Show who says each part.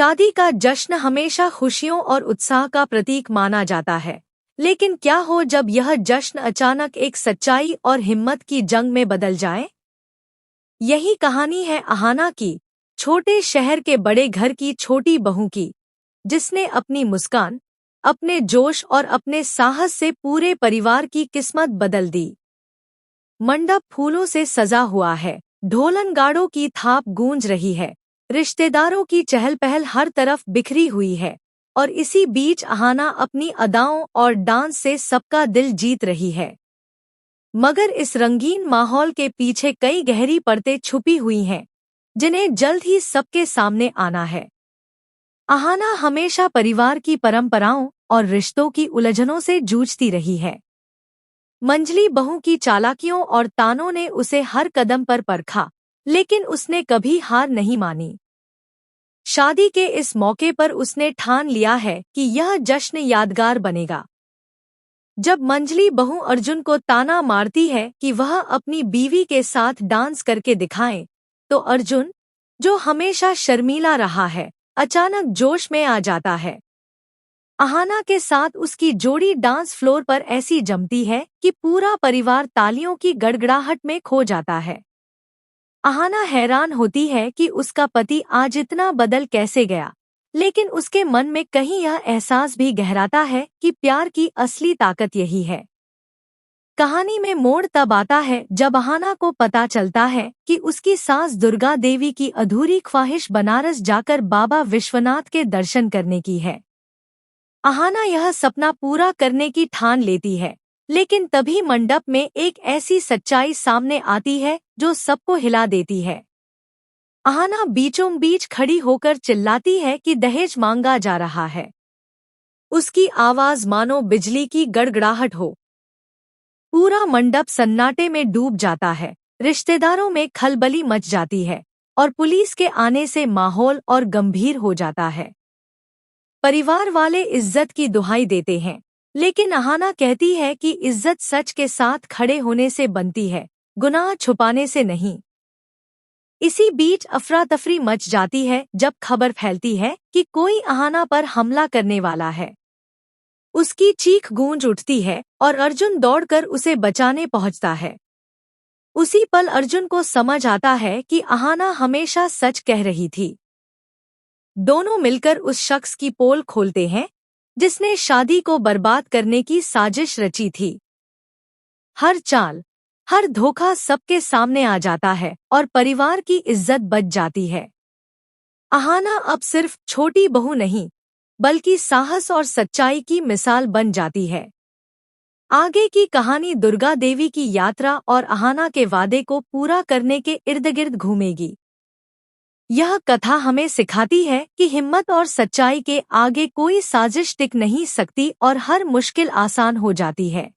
Speaker 1: शादी का जश्न हमेशा खुशियों और उत्साह का प्रतीक माना जाता है, लेकिन क्या हो जब यह जश्न अचानक एक सच्चाई और हिम्मत की जंग में बदल जाए। यही कहानी है अहाना की, छोटे शहर के बड़े घर की छोटी बहू की, जिसने अपनी मुस्कान, अपने जोश और अपने साहस से पूरे परिवार की किस्मत बदल दी। मंडप फूलों से सजा हुआ है, ढोलन गाड़ों की थाप गूंज रही है, रिश्तेदारों की चहल पहल हर तरफ बिखरी हुई है, और इसी बीच अहाना अपनी अदाओं और डांस से सबका दिल जीत रही है। मगर इस रंगीन माहौल के पीछे कई गहरी परतें छुपी हुई हैं, जिन्हें जल्द ही सबके सामने आना है। अहाना हमेशा परिवार की परंपराओं और रिश्तों की उलझनों से जूझती रही है। मंझली बहू की चालाकियों और तानों ने उसे हर कदम पर परखा, लेकिन उसने कभी हार नहीं मानी। शादी के इस मौके पर उसने ठान लिया है कि यह जश्न यादगार बनेगा। जब मंझली बहू अर्जुन को ताना मारती है कि वह अपनी बीवी के साथ डांस करके दिखाए, तो अर्जुन, जो हमेशा शर्मीला रहा है, अचानक जोश में आ जाता है। अहाना के साथ उसकी जोड़ी डांस फ्लोर पर ऐसी जमती है कि पूरा परिवार तालियों की गड़गड़ाहट में खो जाता है। अहाना हैरान होती है कि उसका पति आज इतना बदल कैसे गया, लेकिन उसके मन में कहीं यह एहसास भी गहराता है कि प्यार की असली ताकत यही है। कहानी में मोड़ तब आता है जब अहाना को पता चलता है कि उसकी सास दुर्गा देवी की अधूरी ख्वाहिश बनारस जाकर बाबा विश्वनाथ के दर्शन करने की है। अहाना यह सपना पूरा करने की ठान लेती है, लेकिन तभी मंडप में एक ऐसी सच्चाई सामने आती है जो सबको हिला देती है। अहाना बीचों बीच खड़ी होकर चिल्लाती है कि दहेज मांगा जा रहा है। उसकी आवाज मानो बिजली की गड़गड़ाहट हो। पूरा मंडप सन्नाटे में डूब जाता है, रिश्तेदारों में खलबली मच जाती है, और पुलिस के आने से माहौल और गंभीर हो जाता है। परिवार वाले इज्जत की दुहाई देते हैं, लेकिन अहाना कहती है कि इज्जत सच के साथ खड़े होने से बनती है, गुनाह छुपाने से नहीं। इसी बीच अफरा तफरी मच जाती है जब खबर फैलती है कि कोई अहाना पर हमला करने वाला है। उसकी चीख गूंज उठती है और अर्जुन दौड़कर उसे बचाने पहुंचता है। उसी पल अर्जुन को समझ आता है कि अहाना हमेशा सच कह रही थी। दोनों मिलकर उस शख्स की पोल खोलते हैं जिसने शादी को बर्बाद करने की साजिश रची थी। हर चाल, हर धोखा सबके सामने आ जाता है और परिवार की इज्जत बच जाती है। अहाना अब सिर्फ छोटी बहू नहीं, बल्कि साहस और सच्चाई की मिसाल बन जाती है। आगे की कहानी दुर्गा देवी की यात्रा और अहाना के वादे को पूरा करने के इर्द-गिर्द घूमेगी। यह कथा हमें सिखाती है कि हिम्मत और सच्चाई के आगे कोई साजिश टिक नहीं सकती और हर मुश्किल आसान हो जाती है।